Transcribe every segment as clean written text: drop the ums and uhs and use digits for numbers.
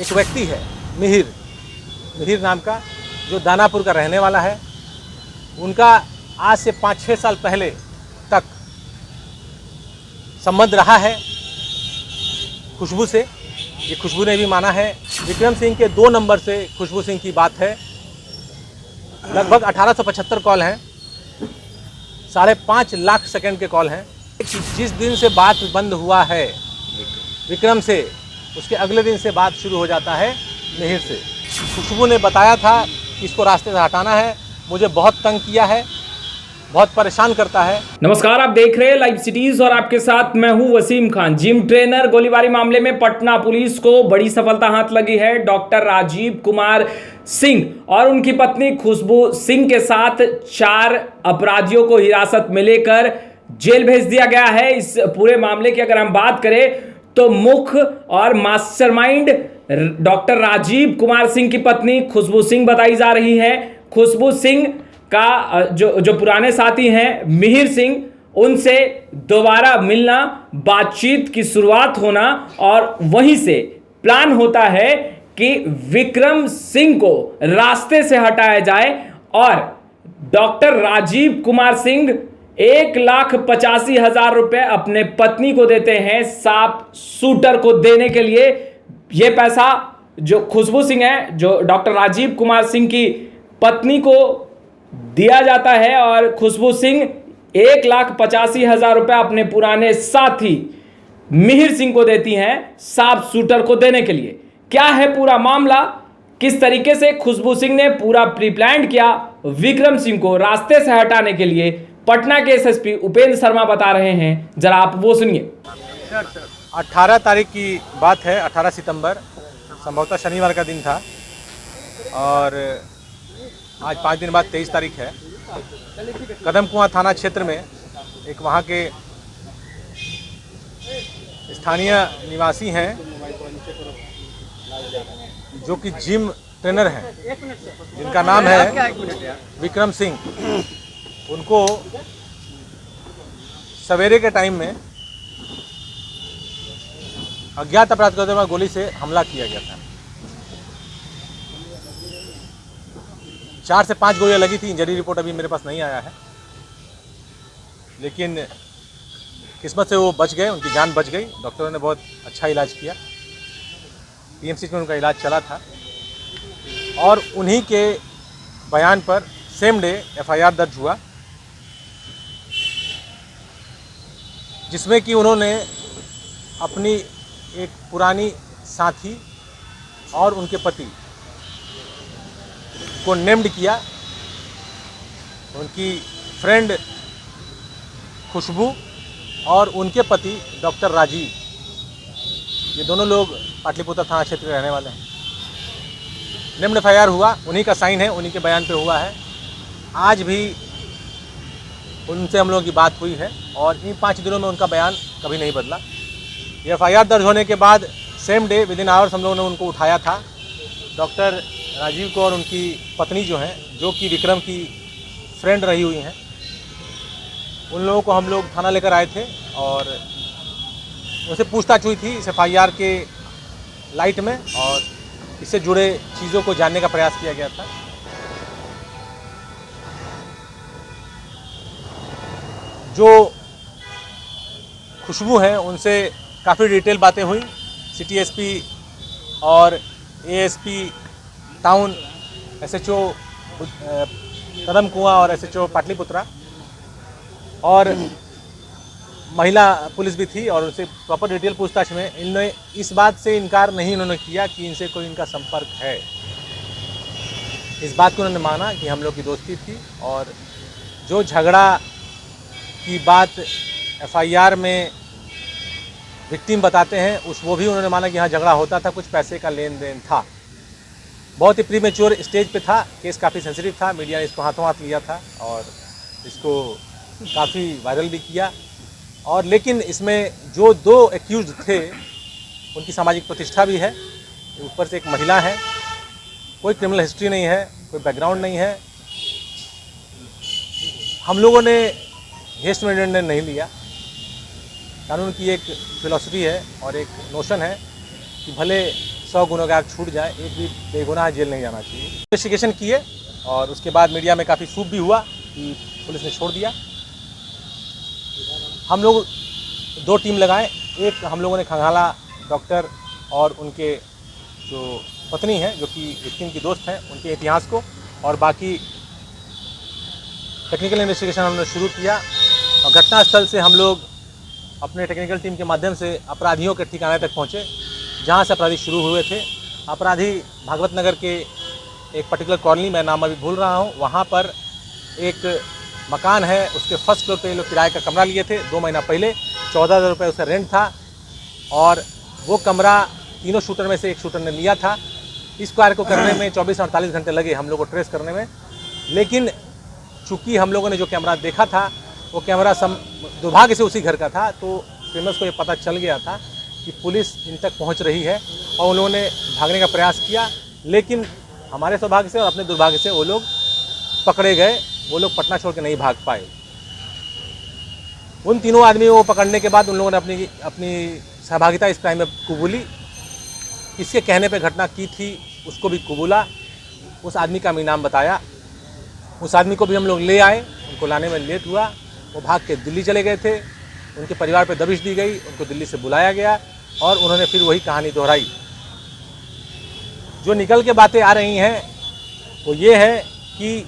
एक व्यक्ति है मिहिर नाम का, जो दानापुर का रहने वाला है। उनका आज से 5-6 साल पहले तक संबंध रहा है खुशबू से। ये खुशबू ने भी माना है। विक्रम सिंह के 2 नंबर से खुशबू सिंह की बात है। लगभग 1875 कॉल हैं, 5.5 लाख सेकंड के कॉल हैं। जिस दिन से बात बंद हुआ है विक्रम से, उसके अगले दिन से बात शुरू हो जाता है मिहिर से। खुशबू ने बताया था कि इसको रास्ते से हटाना है, मुझे बहुत तंग किया है, बहुत परेशान करता है। नमस्कार, आप देख रहे हैं लाइव सिटीज और आपके साथ मैं हूं वसीम खान। जिम ट्रेनर गोलीबारी मामले में पटना पुलिस को बड़ी सफलता हाथ लगी है। डॉक्टर राजीव कुमार सिंह और उनकी पत्नी खुशबू सिंह के साथ 4 अपराधियों को हिरासत में लेकर जेल भेज दिया गया है। इस पूरे मामले की अगर हम बात करें तो मुख्य और मास्टरमाइंड डॉक्टर राजीव कुमार सिंह की पत्नी खुशबू सिंह बताई जा रही है। खुशबू सिंह का जो पुराने साथी हैं मिहिर सिंह, उनसे दोबारा मिलना, बातचीत की शुरुआत होना और वहीं से प्लान होता है कि विक्रम सिंह को रास्ते से हटाया जाए और डॉक्टर राजीव कुमार सिंह 1,85,000 रुपए अपने पत्नी को देते हैं सांप शूटर को देने के लिए। यह पैसा जो खुशबू सिंह है, जो डॉक्टर राजीव कुमार सिंह की पत्नी को दिया जाता है और खुशबू सिंह 1,85,000 रुपए अपने पुराने साथी मिहिर सिंह को देती हैं सांप शूटर को देने के लिए। क्या है पूरा मामला, किस तरीके से खुशबू सिंह ने पूरा प्री प्लान किया विक्रम सिंह को रास्ते से हटाने के लिए, पटना के एसएसपी उपेंद्र शर्मा बता रहे हैं, जरा आप वो सुनिए। 18 तारीख की बात है, 18 सितंबर, संभवतः शनिवार का दिन था और आज 5 दिन बाद 23 तारीख है। कदमकुआं थाना क्षेत्र में एक वहाँ के स्थानीय निवासी हैं जो कि जिम ट्रेनर हैं, जिनका नाम है विक्रम सिंह। उनको सवेरे के टाइम में अज्ञात अपराधियों द्वारा गोली से हमला किया गया था। 4 से 5 गोलियां लगी थी। इंजरी रिपोर्ट अभी मेरे पास नहीं आया है, लेकिन किस्मत से वो बच गए, उनकी जान बच गई। डॉक्टरों ने बहुत अच्छा इलाज किया, पीएमसी में उनका इलाज चला था और उन्हीं के बयान पर सेम डे एफआईआर दर्ज हुआ, जिसमें कि उन्होंने अपनी एक पुरानी साथी और उनके पति को नेम्ड किया। उनकी फ्रेंड खुशबू और उनके पति डॉक्टर राजीव, ये दोनों लोग पाटलिपुत्र थाना क्षेत्र के रहने वाले हैं। नेम्ड एफआईआर हुआ, उन्हीं का साइन है, उन्हीं के बयान पे हुआ है। आज भी उनसे हम लोगों की बात हुई है और इन 5 दिनों में उनका बयान कभी नहीं बदला। ये एफआईआर दर्ज होने के बाद सेम डे विदिन आवर्स हम लोगों ने उनको उठाया था। डॉक्टर राजीव को और उनकी पत्नी जो हैं, जो कि विक्रम की फ्रेंड रही हुई हैं, उन लोगों को हम लोग थाना लेकर आए थे और उनसे पूछताछ हुई थी इस एफआईआर के लाइट में और इससे जुड़े चीज़ों को जानने का प्रयास किया गया था। जो खुशबू हैं उनसे काफ़ी डिटेल बातें हुई। सिटी एसपी और एएसपी टाउन, एसएचओ कदमकुआं और एसएचओ पाटलिपुत्रा और महिला पुलिस भी थी और उनसे प्रॉपर डिटेल पूछताछ में इन्होंने इस बात से इनकार नहीं इन्होंने किया कि इनसे कोई इनका संपर्क है। इस बात को उन्होंने माना कि हम लोग की दोस्ती थी और जो झगड़ा की बात एफआईआर में विक्टिम बताते हैं वो भी उन्होंने माना कि हाँ झगड़ा होता था, कुछ पैसे का लेन देन था। बहुत ही प्रीमेच्योर स्टेज पे था, केस काफ़ी सेंसिटिव था, मीडिया ने इसको हाथों हाथ लिया था और इसको काफ़ी वायरल भी किया। और लेकिन इसमें जो 2 एक्यूज थे उनकी सामाजिक प्रतिष्ठा भी है, ऊपर से एक महिला है, कोई क्रिमिनल हिस्ट्री नहीं है, कोई बैकग्राउंड नहीं है। हम लोगों ने हेस्ट में निर्णय नहीं लिया। कानून की एक फिलॉसफी है और एक नोशन है कि भले 100 गुनहगार छूट जाए, एक भी बेगुनाह जेल नहीं जाना चाहिए। इन्वेस्टिगेशन किए और उसके बाद मीडिया में काफ़ी सूप भी हुआ कि पुलिस ने छोड़ दिया। हम लोग 2 टीम लगाए, एक हम लोगों ने खंगाला डॉक्टर और उनके जो पत्नी है जो कि विक्टिम की दोस्त हैं उनके इतिहास को, और बाकी टेक्निकल इन्वेस्टिगेशन हमने शुरू किया और घटनास्थल से हम लोग अपने टेक्निकल टीम के माध्यम से अपराधियों के ठिकाने तक पहुंचे जहां से अपराधी शुरू हुए थे। अपराधी भागवत नगर के एक पर्टिकुलर कॉलोनी, मैं नाम अभी भूल रहा हूं, वहां पर एक मकान है, उसके फर्स्ट फ्लोर पे ये लोग किराए का कमरा लिए थे 2 महीना पहले। 14,000 रुपये उसका रेंट था और वो कमरा तीनों शूटर में से एक शूटर ने लिया था। इस कार्य को करने में 24-48 घंटे लगे हम लोग को ट्रेस करने में, लेकिन चूँकि हम लोगों ने जो कैमरा देखा था वो कैमरा दुर्भाग्य से उसी घर का था, तो क्रिमिनल्स को ये पता चल गया था कि पुलिस इन तक पहुंच रही है और उन लोगों ने भागने का प्रयास किया, लेकिन हमारे सौभाग्य से और अपने दुर्भाग्य से वो लोग पकड़े गए। वो लोग पटना छोड़ के नहीं भाग पाए। उन तीनों आदमियों को पकड़ने के बाद उन लोगों ने अपनी सहभागिता इस क्राइम में कबूली। किसके कहने पे घटना की थी उसको भी कबूला। उस आदमी का भी नाम बताया। उस आदमी को भी हम लोग ले आए, उनको लाने में लेट हुआ। वो भाग के दिल्ली चले गए थे, उनके परिवार पे दबिश दी गई, उनको दिल्ली से बुलाया गया और उन्होंने फिर वही कहानी दोहराई। जो निकल के बातें आ रही हैं वो ये है कि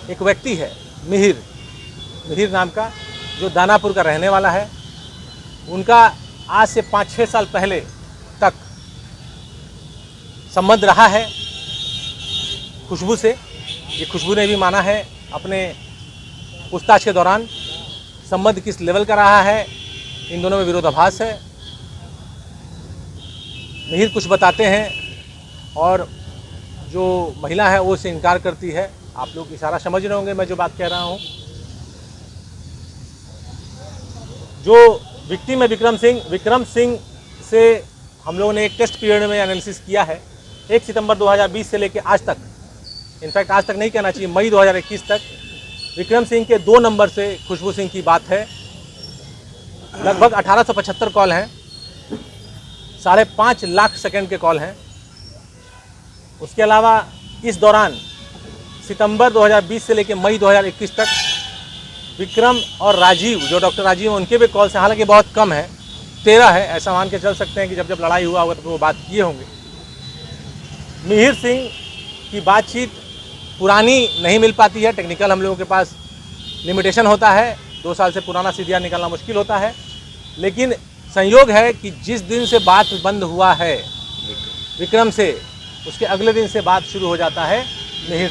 एक व्यक्ति है मिहिर नाम का, जो दानापुर का रहने वाला है। उनका आज से 5-6 साल पहले तक संबंध रहा है खुशबू से। ये खुशबू ने भी माना है अपने पूछताछ के दौरान। संबंध किस लेवल का रहा है, इन दोनों में विरोधाभास है। मिहिर कुछ बताते हैं और जो महिला है वो उससे इनकार करती है। आप लोग इशारा समझ रहे होंगे मैं जो बात कह रहा हूँ। जो विक्टिम है विक्रम सिंह से हम लोगों ने एक टेस्ट पीरियड में एनालिसिस किया है। 1 सितंबर 2020 से लेकर आज तक, इनफैक्ट आज तक नहीं कहना चाहिए, मई 2021 तक विक्रम सिंह के 2 नंबर से खुशबू सिंह की बात है। लगभग 1875 कॉल हैं, 5.5 लाख सेकंड के कॉल हैं। उसके अलावा इस दौरान सितंबर 2020 से लेकर मई 2021 तक विक्रम और राजीव, जो डॉक्टर राजीव हैं, उनके भी कॉल्स हैं, हालांकि बहुत कम है, 13 है। ऐसा मान के चल सकते हैं कि जब लड़ाई हुआ होगा तो वो बात किए होंगे। मिहिर सिंह की बातचीत पुरानी नहीं मिल पाती है, टेक्निकल हम लोगों के पास लिमिटेशन होता है, 2 साल से पुराना सीडीआर निकालना मुश्किल होता है। लेकिन संयोग है कि जिस दिन से बात बंद हुआ है विक्रम से, उसके अगले दिन से बात शुरू हो जाता है मिहिर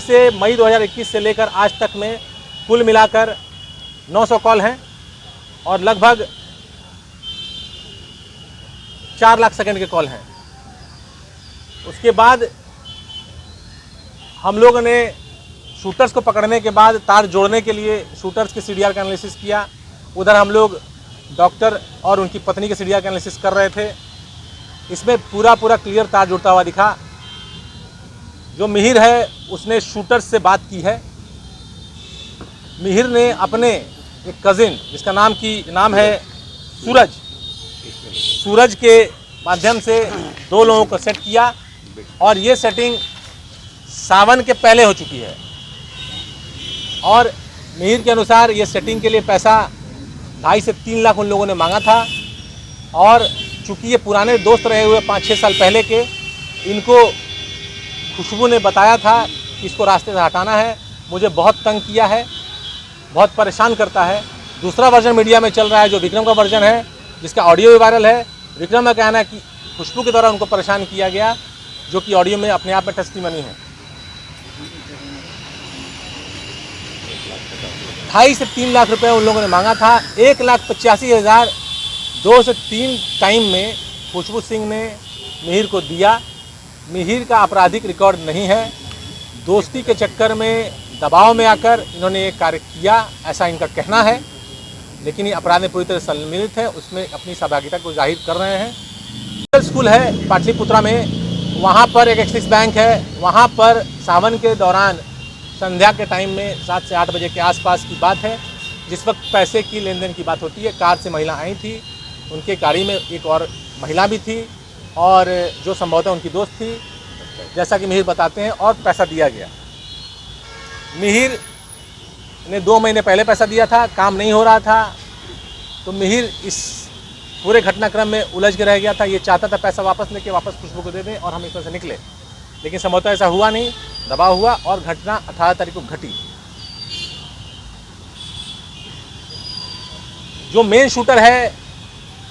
से। मई 2021 से लेकर आज तक में कुल मिलाकर 900 कॉल हैं और लगभग 4 लाख सेकंड के कॉल हैं। उसके बाद हम लोगों ने शूटर्स को पकड़ने के बाद तार जोड़ने के लिए शूटर्स के सीडीआर का एनालिसिस किया। उधर हम लोग डॉक्टर और उनकी पत्नी के सीडीआर का एनालिसिस कर रहे थे। इसमें पूरा क्लियर तार जुड़ता हुआ दिखा। जो मिहिर है उसने शूटर्स से बात की है। मिहिर ने अपने एक कज़िन जिसका नाम है सूरज के माध्यम से 2 लोगों को सेट किया और ये सेटिंग सावन के पहले हो चुकी है। और मिहिर के अनुसार ये सेटिंग के लिए पैसा 2.5 से 3 लाख उन लोगों ने मांगा था। और चूँकि ये पुराने दोस्त रहे हुए 5-6 साल पहले के, इनको खुशबू ने बताया था कि इसको रास्ते से हटाना है, मुझे बहुत तंग किया है, बहुत परेशान करता है। दूसरा वर्जन मीडिया में चल रहा है जो विक्रम का वर्जन है, जिसका ऑडियो भी वायरल है। विक्रम का कहना है कि खुशबू के द्वारा उनको परेशान किया गया, जो कि ऑडियो में अपने आप में टेस्टिमनी है। 2.5 से 3 लाख रुपए उन लोगों ने मांगा था। 1,85,000 2 से 3 टाइम में खुशबू सिंह ने मिहिर को दिया। मिहिर का आपराधिक रिकॉर्ड नहीं है। दोस्ती के चक्कर में, दबाव में आकर इन्होंने ये कार्य किया, ऐसा इनका कहना है। लेकिन ये अपराध में पूरी तरह सम्मिलित है, उसमें अपनी सहभागिता को जाहिर कर रहे हैं। स्कूल है पाटलिपुत्रा में, वहाँ पर एक एक्सिस बैंक है। वहाँ पर सावन के दौरान संध्या के टाइम में 7 से 8 बजे के आसपास की बात है, जिस वक्त पैसे की लेन देन की बात होती है। कार से महिला आई थी, उनके गाड़ी में एक और महिला भी थी। और जो संभवतः उनकी दोस्त थी, जैसा कि मिहिर बताते हैं, और पैसा दिया गया। मिहिर ने 2 महीने पहले पैसा दिया था, काम नहीं हो रहा था, तो मिहिर इस पूरे घटनाक्रम में उलझ के रह गया था। ये चाहता था पैसा वापस लेके वापस खुशबू को दे दें और हम इसमें से निकले, लेकिन संभवतः ऐसा हुआ नहीं, दबाव हुआ और घटना 18 तारीख को घटी। जो मेन शूटर है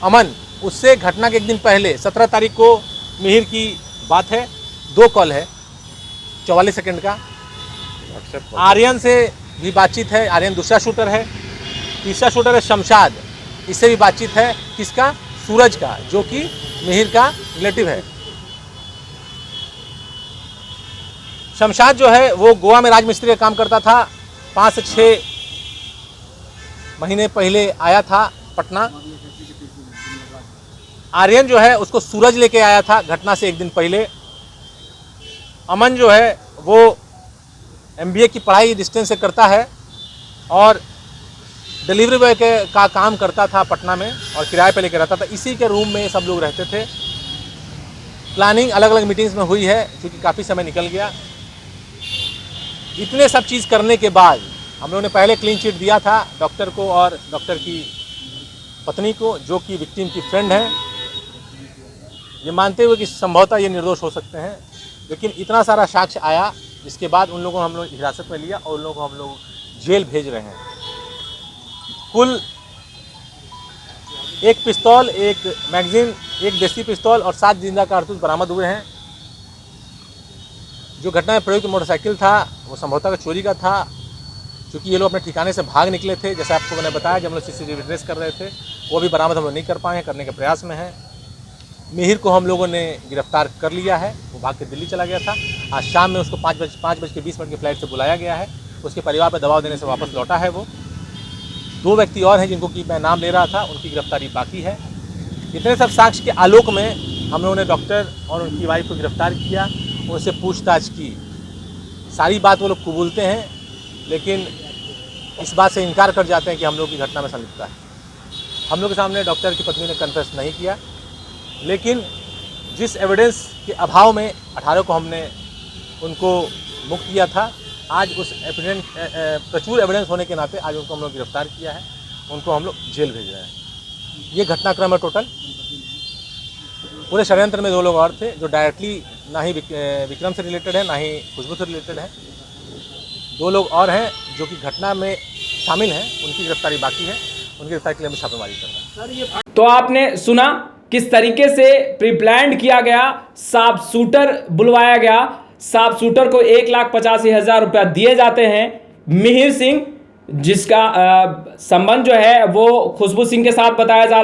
अमन, उससे घटना के एक दिन पहले 17 तारीख को मिहिर की बात है, 2 कॉल है 44 सेकंड का। आर्यन से भी बातचीत है, आर्यन दूसरा शूटर है। तीसरा शूटर है शमशाद, इससे भी बातचीत है। किसका? सूरज का, जो कि मिहिर का रिलेटिव है। शमशाद जो है वो गोवा में राजमिस्त्री का काम करता था, 5 से 6 महीने पहले आया था पटना। आर्यन जो है उसको सूरज लेके आया था घटना से एक दिन पहले। अमन जो है वो MBA की पढ़ाई डिस्टेंस से करता है और डिलीवरी बॉय का काम करता था पटना में और किराए पे लेके रहता था। इसी के रूम में सब लोग रहते थे। प्लानिंग अलग अलग मीटिंग्स में हुई है, क्योंकि काफ़ी समय निकल गया। इतने सब चीज़ करने के बाद हम लोगों ने पहले क्लीन चिट दिया था डॉक्टर को और डॉक्टर की पत्नी को, जो कि विक्टिम की फ्रेंड है, ये मानते हुए कि संभवतः ये निर्दोष हो सकते हैं। लेकिन इतना सारा साक्ष्य आया, जिसके बाद उन लोगों को हम लोग हिरासत में लिया और उन लोगों को हम लोग जेल भेज रहे हैं। कुल 1 पिस्तौल, 1 मैगजीन, 1 देसी पिस्तौल और 7 जिंदा कारतूस बरामद हुए हैं। जो घटना में प्रयुक्त मोटरसाइकिल था वो संभवतः चोरी का था, क्योंकि ये लोग अपने ठिकाने से भाग निकले थे। जैसे आपको मैंने बताया, जब हम लोग CCTV ट्रेस कर रहे थे, वो भी बरामद हम लोग नहीं कर पाए हैं, करने के प्रयास में है। मिहिर को हम लोगों ने गिरफ्तार कर लिया है, वो भाग के दिल्ली चला गया था। आज शाम में उसको 5:20 की फ्लाइट से बुलाया गया है। उसके परिवार पर दबाव देने से वापस लौटा है वो। 2 व्यक्ति और हैं जिनको कि मैं नाम ले रहा था, उनकी गिरफ्तारी बाकी है। इतने सब साक्ष्य के आलोक में हम लोगों ने डॉक्टर और उनकी वाइफ को गिरफ्तार किया, उनसे पूछताछ की। सारी बात वो लोग कबूलते हैं, लेकिन इस बात से इनकार कर जाते हैं कि हम लोग की घटना में संलिप्तता है। हम लोग के सामने डॉक्टर की पत्नी ने कन्फेस नहीं किया, लेकिन जिस एविडेंस के अभाव में 18 को हमने उनको मुक्त किया था, आज उस प्रचुर एविडेंस होने के नाते आज उनको हम लोग गिरफ्तार किया है, उनको हम लोग जेल भेज रहे हैं। ये घटनाक्रम है टोटल। पूरे षड्यंत्र में 2 लोग और थे, जो डायरेक्टली ना ही विक्रम से रिलेटेड है, ना ही खुशबू से रिलेटेड है। 2 लोग और हैं जो कि घटना में शामिल हैं, उनकी गिरफ्तारी बाकी है। उनकी गिरफ्तारी के लिए हम छापेमारी कर रहे हैं। तो आपने सुना किस तरीके से प्री प्लान्ड किया गया, शार्प शूटर बुलवाया गया, शार्प शूटर को 1,85,000 रुपया दिए जाते हैं। मिहिर सिंह, जिसका संबंध जो है वो खुशबू सिंह के साथ बताया जा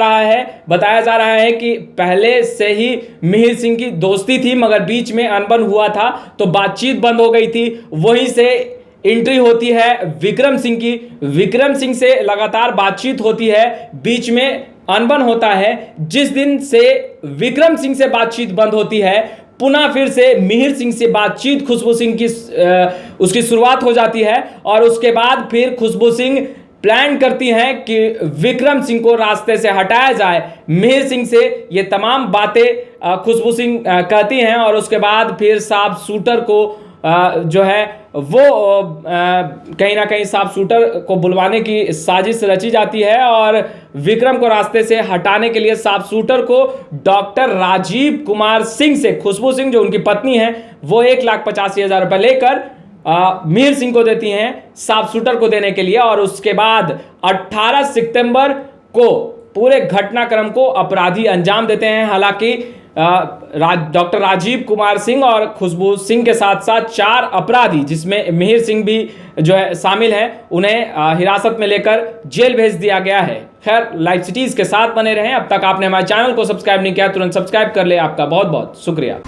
रहा है कि पहले से ही मिहिर सिंह की दोस्ती थी, मगर बीच में अनबन हुआ था तो बातचीत बंद हो गई थी। वहीं से एंट्री होती है विक्रम सिंह की, विक्रम सिंह से लगातार बातचीत होती है, बीच में अनबन होता है। जिस दिन से विक्रम सिंह से बातचीत बंद होती है, पुनः फिर से मिहिर सिंह से बातचीत खुशबू सिंह की उसकी शुरुआत हो जाती है और उसके बाद फिर खुशबू सिंह प्लान करती हैं कि विक्रम सिंह को रास्ते से हटाया जाए। मिहिर सिंह से ये तमाम बातें खुशबू सिंह कहती हैं और उसके बाद फिर शार्प शूटर को जो है वो कहीं ना कहीं शार्प शूटर को बुलवाने की साजिश रची जाती है और विक्रम को रास्ते से हटाने के लिए शार्प शूटर को डॉक्टर राजीव कुमार सिंह से खुशबू सिंह, जो उनकी पत्नी है, वो 1,85,000 रुपये लेकर मिहिर सिंह को देती हैं शार्प शूटर को देने के लिए। और उसके बाद 18 सितंबर को पूरे घटनाक्रम को अपराधी अंजाम देते हैं। हालांकि डॉक्टर राजीव कुमार सिंह और खुशबू सिंह के साथ साथ 4 अपराधी, जिसमें मिहिर सिंह भी जो है शामिल हैं, उन्हें हिरासत में लेकर जेल भेज दिया गया है। खैर, लाइव सिटीज के साथ बने रहें। अब तक आपने हमारे चैनल को सब्सक्राइब नहीं किया, तुरंत सब्सक्राइब कर ले। आपका बहुत बहुत शुक्रिया।